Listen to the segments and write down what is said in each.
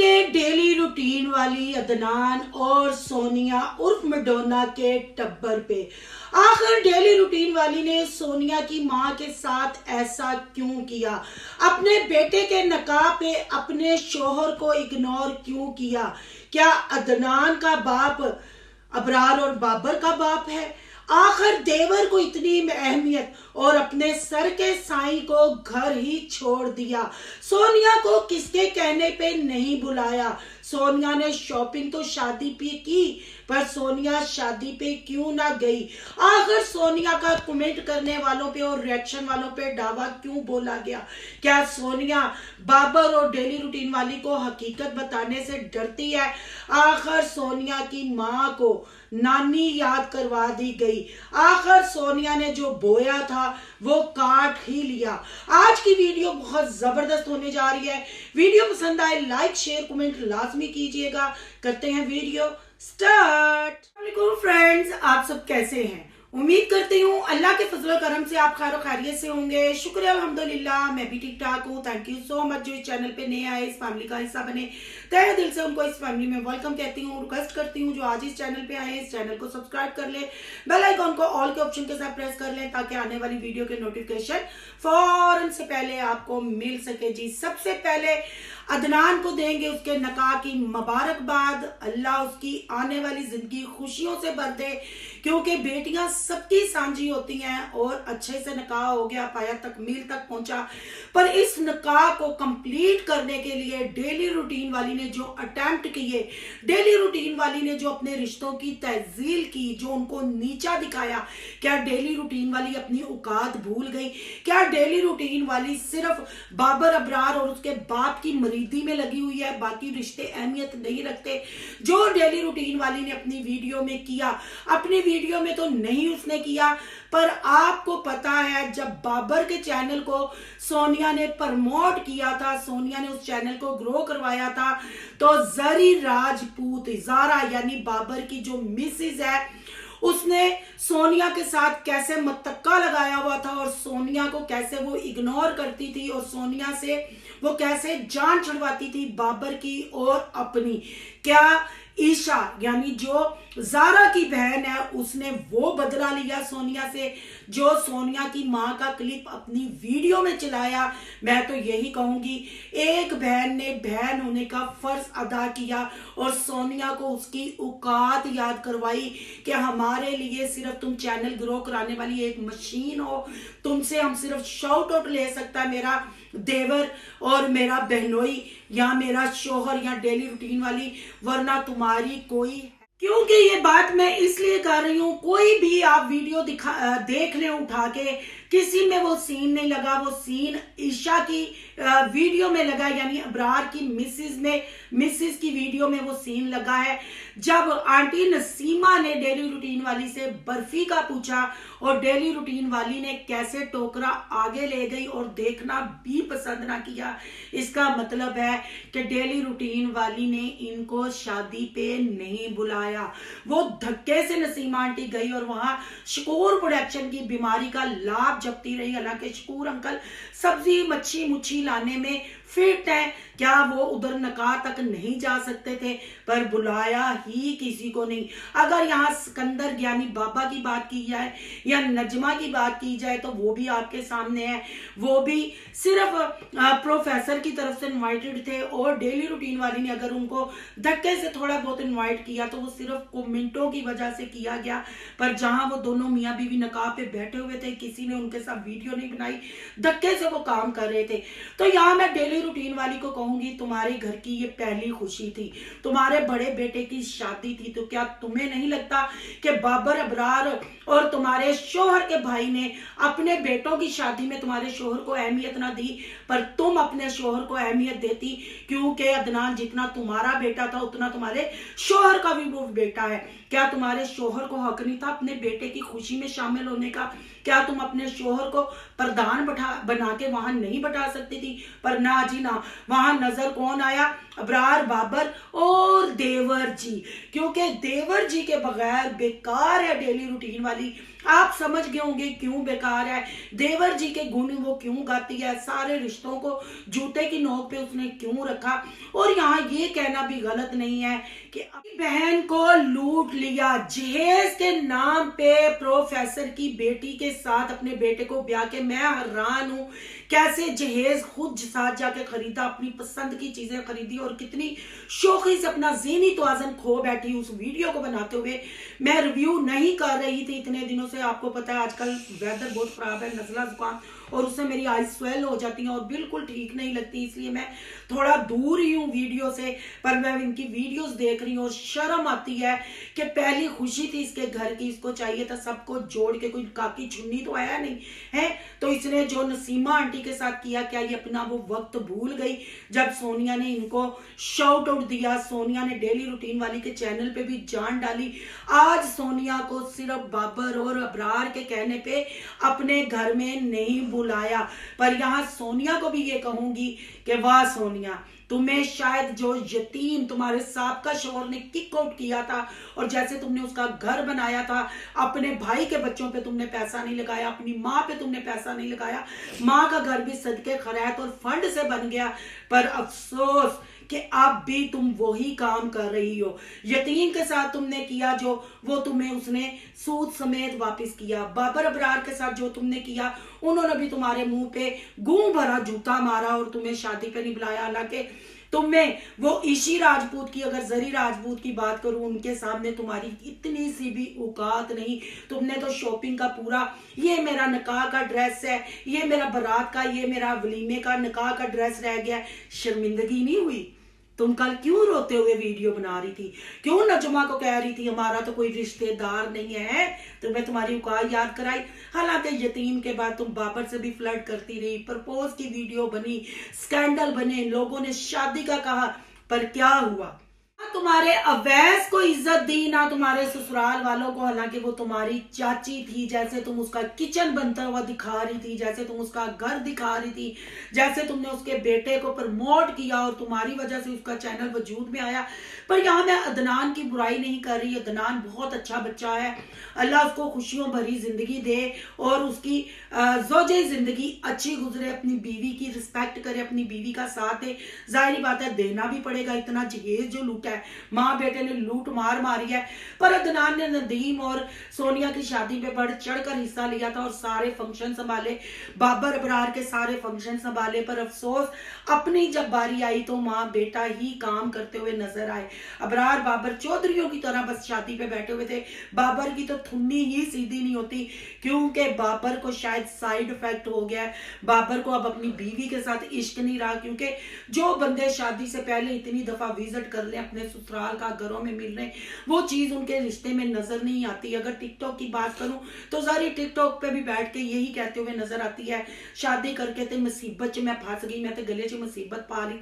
आएंगे daily routine वाली अदनान और सोनिया उर्फ मैडोना के टब्बर पे। आखिर डेली रूटीन वाली ने सोनिया की मां के साथ ऐसा क्यों किया? अपने बेटे के नकाब पे अपने शोहर को इग्नोर क्यों किया? क्या अदनान का बाप अबरार और बाबर का बाप है? आखिर देवर को इतनी अहमियत और अपने सर के साईं को घर ही छोड़ दिया। सोनिया को किसके कहने पे नहीं बुलाया? सोनिया ने शॉपिंग तो शादी पे की, पर सोनिया शादी पे क्यों ना गई? आखिर सोनिया का कमेंट करने वालों पे और रिएक्शन वालों पे दावा क्यों बोला गया? क्या सोनिया बाबर और डेली रूटीन वाली को हकीकत बताने से डरती है? आखिर सोनिया की मां को नानी याद करवा दी गई। आखिर सोनिया ने जो बोया था वो काट ही लिया। आज की वीडियो बहुत जबरदस्त होने जा रही है। वीडियो पसंद आए लाइक शेयर कमेंट लाजमी कीजिएगा। करते हैं वीडियो स्टार्ट। फ्रेंड्स, आप सब कैसे हैं? उम्मीद करती हूँ अल्लाह के फजल और करम से आप खैर खैरियत से होंगे। शुक्र अल्हम्दुलिल्लाह, मैं भी ठीक ठाक हूँ। थैंक यू सो मच जो इस चैनल पे नए आए, इस फैमिली का हिस्सा बने। तहे दिल से उनको इस फैमिली में वेलकम कहती हूँ। रिक्वेस्ट करती हूँ जो आज इस चैनल पे आए इस चैनल को सब्सक्राइब कर ले, बेल आइकॉन को ऑल के ऑप्शन के साथ प्रेस कर ले ताकि आने वाली वीडियो के नोटिफिकेशन फौरन से पहले आपको मिल सके। जी, सबसे पहले अदनान को देंगे उसके नकाह की मुबारकबाद। अल्लाह उसकी आने वाली जिंदगी खुशियों से भर दे, क्योंकि बेटियां सबकी सांझी होती हैं और अच्छे से नकाह हो गया, पाया तकमील तक पहुंचा। पर इस नकाह को कंप्लीट करने के लिए डेली रूटीन वाली ने जो अटेम्प्ट किए, डेली रूटीन वाली ने जो अपने रिश्तों की तहजील की, जो उनको नीचा दिखाया, क्या डेली रूटीन वाली अपनी औकात भूल गई? क्या डेली रूटीन वाली सिर्फ बाबर अबरार और उसके बाप की मरीदी में लगी हुई है, बाकी रिश्ते अहमियत नहीं रखते? जो डेली रूटीन वाली ने अपनी वीडियो में किया, अपनी वीडियो में तो नहीं उसने किया, पर आपको पता है जब बाबर के चैनल को सोनिया ने प्रमोट किया था, सोनिया ने उस चैनल को ग्रो करवाया था, तो जरी राजपूत ज़ारा यानी बाबर की जो मिसेज है उसने सोनिया के साथ कैसे मत्तक्का लगाया हुआ था और सोनिया को कैसे वो इग्नोर करती थी और सोनिया से वो कैसे जान छुड़वाती थी बाबर की और अपनी। क्या ईशा यानी जो ज़ारा की बहन है उसने वो बदला लिया सोनिया से, जो सोनिया की मां का क्लिप अपनी वीडियो में चलाया? मैं तो यही कहूंगी एक बहन ने बहन होने का फर्ज अदा किया और सोनिया को उसकी औकात याद करवाई कि हमारे लिए सिर्फ तुम चैनल ग्रो कराने वाली एक मशीन हो, तुमसे हम सिर्फ शाउट आउट ले सकता है मेरा देवर और मेरा बहनोई या मेरा शोहर या डेली रूटीन वाली, वरना तुम्हारी कोई। क्योंकि ये बात मैं इसलिए कर रही हूँ, कोई भी आप वीडियो देख ले उठा के, किसी में वो सीन नहीं लगा, वो सीन ईशा की वीडियो में लगा, यानी अबरार की मिसिस की वीडियो में वो सीन लगा है जब आंटी नसीमा ने डेली रूटीन वाली से बर्फी का पूछा और डेली रूटीन वाली ने कैसे टोकरा आगे ले गई और देखना भी पसंद ना किया। इसका मतलब है कि डेली रूटीन वाली ने इनको शादी पे नहीं बुलाया। वो धक्के से नसीमा आंटी गई और वहां शकूर प्रोडक्शन की बीमारी का लाभ जपती रही। हालांकि शकूर अंकल सब्जी मच्छी मुच्छी लाने में फिट है, क्या वो उधर नकाह तक नहीं जा सकते थे? पर बुलाया ही किसी को नहीं। अगर यहाँ सिकंदर यानी बाबा की बात की जाए या नजमा की बात की जाए तो वो भी आपके सामने है, वो भी सिर्फ प्रोफेसर की तरफ से इनवाइटेड थे और डेली रूटीन वाली ने अगर उनको धक्के से थोड़ा बहुत इनवाइट किया तो वो सिर्फ कमेंटों की वजह से किया गया। पर जहां वो दोनों मियाँ बीवी नकाह पे बैठे हुए थे, किसी ने उनके साथ वीडियो नहीं बनाई, धक्के से वो काम कर रहे थे। तो यहाँ मैं डेली रूटीन वाली को कहूंगी तुम्हारे घर की ये पहली खुशी थी, तुम्हारे बड़े बेटे की शादी थी, तो क्या तुम्हें नहीं लगता कि बाबर अबरार और तुम्हारे शोहर के भाई ने अपने बेटों की शादी में तुम्हारे शोहर को अहमियत ना दी, पर तुम अपने शोहर को अहमियत देती? क्योंकि अदनान जितना तुम्हारा बेटा था उतना तुम्हारे शोहर का भी वो बेटा है। क्या तुम्हारे शोहर को हक नहीं था अपने बेटे की खुशी में शामिल होने का? क्या तुम अपने शोहर को प्रधान बना के वहां नहीं बैठा सकती थी? पर ना जी ना, वहां नजर कौन आया? अबरार बाबर और देवर जी, क्योंकि देवर जी के बगैर बेकार है डेली रूटीन वाली। आप समझ गए होंगे क्यों बेकार है। देवर जी के गुण वो क्यों गाती है, सारे रिश्तों को जूते की नोक पे उसने क्यों रखा। और यहाँ ये कहना भी गलत नहीं है कि अपनी बहन को लूट लिया, जहेज के नाम पे प्रोफेसर की बेटी के साथ अपने बेटे को ब्याह के। मैं हैरान हूं कैसे जहेज खुद साथ जाके खरीदा, अपनी पसंद की चीजें खरीदी और कितनी शौकी से अपना ज़हनी तवाज़ुन खो बैठी उस वीडियो को बनाते हुए। मैं रिव्यू नहीं कर रही थी इतने दिनों से, आपको पता है आजकल वेदर बहुत खराब है, नजला जुकाम, और उससे मेरी आईज स्वेल हो जाती हैं और बिल्कुल ठीक नहीं लगती, इसलिए मैं थोड़ा दूर ही हूँ वीडियो से। पर मैं इनकी वीडियोस देख रही हूँ और शर्म आती है कि पहली खुशी थी इसके घर की, इसको चाहिए था सबको जोड़ के, कोई काकी छुन्नी तो आया नहीं है। तो इसने जो नसीमा आंटी के साथ किया, क्या ये अपना वो वक्त भूल गई जब सोनिया ने इनको शाउट आउट दिया? सोनिया ने डेली रूटीन वाली के चैनल पे भी जान डाली। आज सोनिया को सिर्फ बाबर और अबरार के कहने पे अपने घर में नहीं बुलाया। पर यहाँ सोनिया को भी ये कहूंगी कि वाह सोनिया, तुम्हें शायद जो यतीम तुम्हारे साहब शोहर ने किक आउट किया था और जैसे तुमने उसका घर बनाया था, अपने भाई के बच्चों पे तुमने पैसा नहीं लगाया, अपनी माँ पे तुमने पैसा नहीं लगाया, माँ का घर भी सदके खैरात और फंड से बन गया। पर अफसोस कि अब भी तुम वही काम कर रही हो। यतीम के साथ तुमने किया जो, वो तुम्हें उसने सूद समेत वापस किया। बाबर अबरार के साथ जो तुमने किया, उन्होंने भी तुम्हारे मुंह पे गूं भरा जूता मारा और तुम्हें शादी पे नहीं बुलाया। हालांकि तुम्हें वो ईशी राजपूत की, अगर जरी राजपूत की बात करूं, उनके सामने तुम्हारी इतनी सी भी औकात नहीं। तुमने तो शॉपिंग का पूरा, ये मेरा निकाह का ड्रेस है, ये मेरा बारात का, ये मेरा वलीमे का निकाह का ड्रेस रह गया, शर्मिंदगी नहीं हुई? तुम कल क्यों रोते हुए वीडियो बना रही थी? क्यों नजुमा को कह रही थी हमारा तो कोई रिश्तेदार नहीं है? तो मैं तुम्हारी औकात याद कराई। हालांकि यतीम के बाद तुम बाबर से भी फ्लर्ट करती रही, प्रपोज की वीडियो बनी, स्कैंडल बने, लोगों ने शादी का कहा, पर क्या हुआ? तुम्हारे अवैस को इज्जत दी ना तुम्हारे ससुराल वालों को। हालांकि वो तुम्हारी चाची थी, जैसे तुम उसका किचन बनता हुआ दिखा रही थी, जैसे तुम उसका घर दिखा रही थी, जैसे तुमने उसके बेटे को प्रमोट किया और तुम्हारी वजह से उसका चैनल वजूद में आया। पर यहाँ मैं अदनान की बुराई नहीं कर रही, अदनान बहुत अच्छा बच्चा है, अल्लाह उसको खुशियों भरी जिंदगी दे और उसकी ज़ौजे जिंदगी अच्छी गुजरे, अपनी बीवी की रिस्पेक्ट करे, अपनी बीवी का साथ दे। जाहिर बात है देना भी पड़ेगा, इतना जहेज जो लूटा है, माँ बेटे ने लूट मार मारी है। पर अदनान ने नदीम और सोनिया की शादी पे बढ़ चढ़ कर हिस्सा लिया था और सारे फंक्शन संभाले, बाबर अबरार के सारे फंक्शन संभाले। पर अफसोस अपनी जब बारी आई तो माँ बेटा ही काम करते हुए नजर आए। अबरार बाबर चौधरियों की तरह बस शादी पे बैठे हुए थे। बाबर की तो थुन्नी ही सीधी नहीं होती, क्योंकि बाबर को शायद साइड इफेक्ट हो गया है। बाबर को अब अपनी बीवी के साथ इश्क नहीं रहा, क्योंकि जो बंदे शादी से पहले इतनी दफा विजिट कर ले अपने ससुराल का, घरों में मिल रहे, वो चीज उनके रिश्ते में नजर नहीं आती। अगर टिकटॉक की बात करूं तो सारी टिकटॉक पे भी बैठ के यही कहते हुए नजर आती है, शादी करके ते मुसीबत च मैं फंस गई, मैं तो गले च मुसीबत पा ली।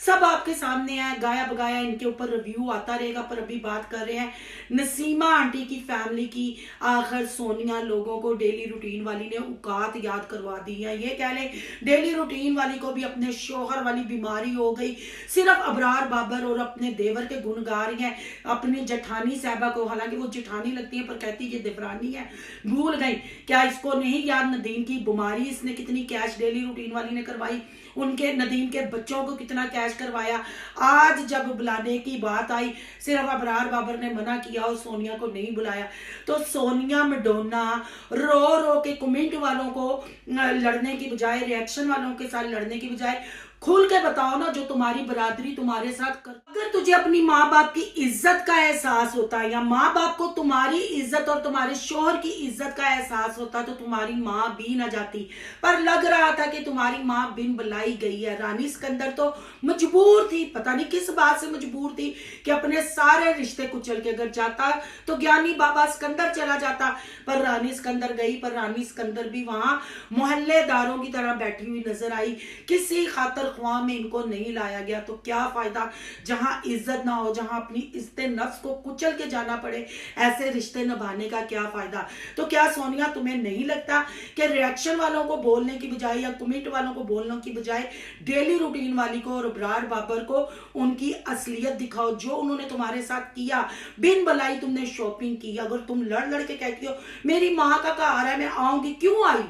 सब आपके सामने है, गाया बगाया इनके ऊपर रिव्यू आता रहेगा। पर अभी बात कर रहे हैं नसीमा आंटी की फैमिली की। आखिर सोनिया लोगों को डेली रूटीन वाली ने औकात याद करवा दी है। ये कह ले डेली रूटीन वाली को भी अपने शोहर वाली बीमारी हो गई, सिर्फ अबरार बाबर और अपने देवर के गुण गा रही है, अपनी जेठानी साहबा को, हालांकि वो जेठानी लगती है पर कहती है ये देवरानी है, भूल गई। क्या इसको नहीं याद नदीम की बीमारी इसने कितनी कैश डेली रूटीन वाली ने करवाई, उनके नदीम के बच्चों को कितना कैश करवाया। आज जब बुलाने की बात आई सिर्फ अबरार बाबर ने मना किया और सोनिया को नहीं बुलाया। तो सोनिया मैडोना रो रो के कमेंट वालों को लड़ने की बजाय, रिएक्शन वालों के साथ लड़ने की बजाय खुल के बताओ ना जो तुम्हारी बरादरी तुम्हारे साथ कर। अगर तुझे अपनी माँ बाप की इज्जत का एहसास होता या माँ बाप को तुम्हारी इज्जत और तुम्हारे शोहर की इज्जत का एहसास होता तो तुम्हारी माँ भी ना जाती। पर लग रहा था कि तुम्हारी माँ बिन बुलाई गई है। रानी सिकंदर तो मजबूर थी, पता नहीं किस बात से मजबूर थी कि अपने सारे रिश्ते कुचल के अगर जाता तो ज्ञानी बाबा सिकंदर चला जाता। पर रानी सिकंदर गई, पर रानी सिकंदर भी वहां मोहल्लेदारों की तरह बैठी हुई नजर आई, किसी खातर ख्वाह में इनको नहीं लाया गया। तो क्या फायदा, जहां जहां इज्जत ना हो, जहां अपनी इज्जत नफ्स को कुचल के जाना पड़े, ऐसे रिश्ते निभाने का क्या फायदा। तो क्या सोनिया तुम्हें नहीं लगता कि रिएक्शन वालों को बोलने की बजाय या कमेंट वालों को बोलने की बजाय डेली रूटीन वाली को और अबरार बाबर को उनकी असलियत दिखाओ, जो उन्होंने तुम्हारे साथ किया, बिन भलाई तुमने शॉपिंग की। अगर तुम लड़ लड़ के कहती हो मेरी माँ का कार है मैं आऊंगी, क्यों आई?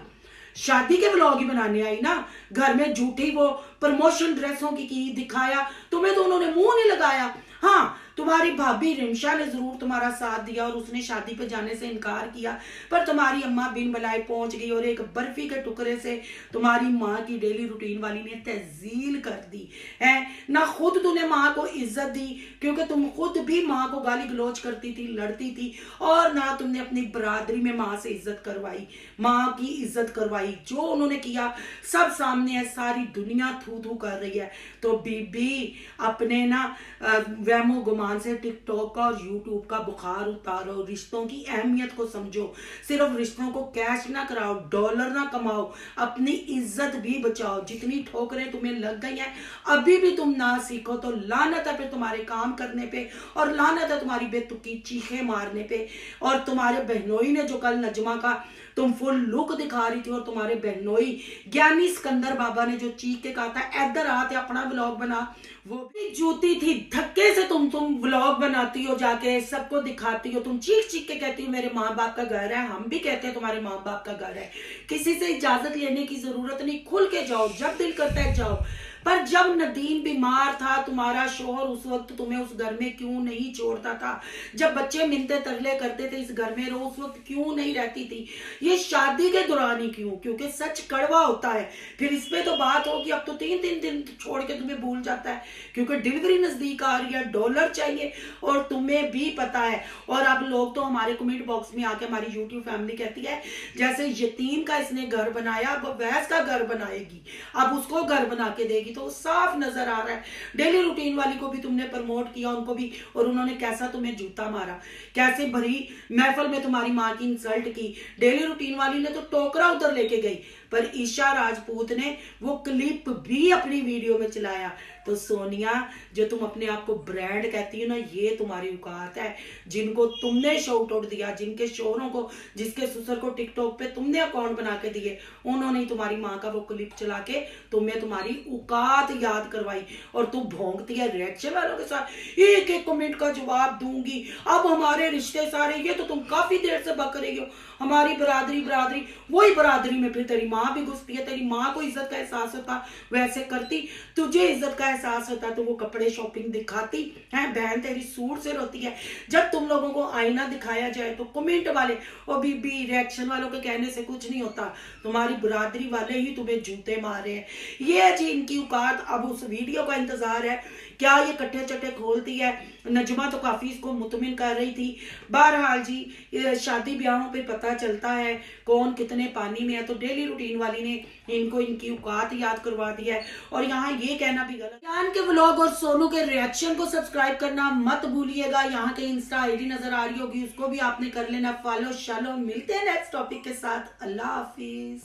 शादी के व्लॉग ही बनाने आई ना, घर में झूठी वो प्रमोशन ड्रेसों की दिखाया, तुम्हें तो उन्होंने मुंह नहीं लगाया। हाँ, तुम्हारी भाभी रिमशा ने जरूर तुम्हारा साथ दिया और उसने शादी पे जाने से इनकार किया, पर तुम्हारी अम्मा बिन बलाई पहुंच गई और एक बर्फी के टुकड़े से तुम्हारी माँ की डेली रूटीन वाली ने तहजील कर दी है ना। खुद तूने माँ को इज्जत दी, क्योंकि तुम खुद भी माँ को गाली गलौज करती थी, लड़ती थी, और ना तुमने अपनी बरादरी में माँ से इज्जत करवाई, माँ की इज्जत करवाई। जो उन्होंने किया सब सामने है, सारी दुनिया थू थू कर रही है। तो बीबी अपने ना वहमो गुमान से टिकटॉक का और यूट्यूब का बुखार उतारो, रिश्तों की अहमियत को समझो। सिर्फ रिश्तों को कैश ना कराओ, डॉलर ना कमाओ, अपनी इज्जत भी बचाओ। जितनी ठोकरें तुम्हें लग गई हैं, अभी भी तुम ना सीखो तो लानत है फिर तुम्हारे काम करने पे, और लानत है तुम्हारी बेतुकी चीखें मारने पे। और तुम्हारे बहनोई ने जो कल नजमा का तुम फुल लुक दिखा रही थी, और तुम्हारे बहनोई ज्ञानी सिकंदर बाबा ने जो चीख के कहा था इधर आते अपना व्लॉग बना, वो भी जूती थी। धक्के से तुम व्लॉग बनाती हो, जाके सबको दिखाती हो, तुम चीख चीख के कहती हो मेरे माँ बाप का घर है। हम भी कहते हैं तुम्हारे माँ बाप का घर है, किसी से इजाजत लेने की जरूरत नहीं, खुल के जाओ, जब दिल करता है जाओ। पर जब नदीम बीमार था, तुम्हारा शोहर उस वक्त तुम्हें उस घर में क्यों नहीं छोड़ता था? जब बच्चे मिलते तरले करते थे इस घर में रहो, उस वक्त क्यों नहीं रहती थी? ये शादी के दौरान ही क्यों? क्योंकि सच कड़वा होता है। फिर इस पे तो बात होगी, अब तो 3-3 दिन छोड़ के तुम्हें भूल जाता है, क्योंकि डिलीवरी नजदीक आ रही है, डॉलर चाहिए, और तुम्हें भी पता है। और अब लोग तो हमारे कमेंट बॉक्स में आके हमारी यूट्यूब फैमिली कहती है जैसे यतीम का इसने घर बनाया, अब वैस का घर बनाएगी, अब उसको घर बना के देगी। तो साफ नजर आ रहा है। डेली रूटीन वाली को भी तुमने प्रमोट किया, उनको भी, और उन्होंने कैसा तुम्हें जूता मारा, कैसे भरी महफिल में तुम्हारी माँ की इंसल्ट की। डेली रूटीन वाली ने तो टोकरा उधर लेके गई, पर ईशा राजपूत ने वो क्लिप भी अपनी वीडियो में चलाया। तो सोनिया, जो तुम अपने आप को ब्रांड कहती हो ना, ये तुम्हारी औकात है। जिनको तुमने शॉट आउट दिया, जिनके शोहरों को, जिसके ससुर को टिकटॉक पे तुमने अकाउंट बना के दिए, उन्होंने तुम्हारी माँ का वो क्लिप चला के तुम्हें तुम्हारी औकात याद करवाई। और तू भोंगती है रिएक्शन वालों के साथ, एक एक कमेंट का जवाब दूंगी, अब हमारे रिश्ते सारे, ये तो तुम काफी देर से बक रही हो, हमारी बरादरी बरादरी। वही बरादरी में फिर तेरी माँ भी घुसती है। तेरी माँ को इज्जत का एहसास होता वैसे करती, तुझे इज्जत का एहसास होता तो वो कपड़े शॉपिंग दिखाती है। बहन तेरी सूट से रोती है। जब तुम लोगों को आईना दिखाया जाए तो कमेंट वाले और बीबी रिएक्शन वालों के कहने से कुछ नहीं होता, तुम्हारी बरादरी वाले ही तुम्हें जूते मारे हैं। ये जी इनकी औकात। अब उस वीडियो का इंतजार है, क्या ये कट्टे चट्टे खोलती है। नजमा तो काफी इसको मुतमिन कर रही थी। बहरहाल जी, शादी ब्याहों पे पता चलता है कौन कितने पानी में है। तो डेली रूटीन वाली ने इनको इनकी औकात याद करवा दिया है। और यहाँ ये कहना भी गलत। जान के व्लॉग और सोनू के रिएक्शन को सब्सक्राइब करना मत भूलिएगा। यहाँ के इंस्टा आईडी नजर आ रही होगी, उसको भी आपने कर लेना फॉलो। शालो, मिलते हैं नेक्स्ट टॉपिक के साथ। अल्लाह हाफिज।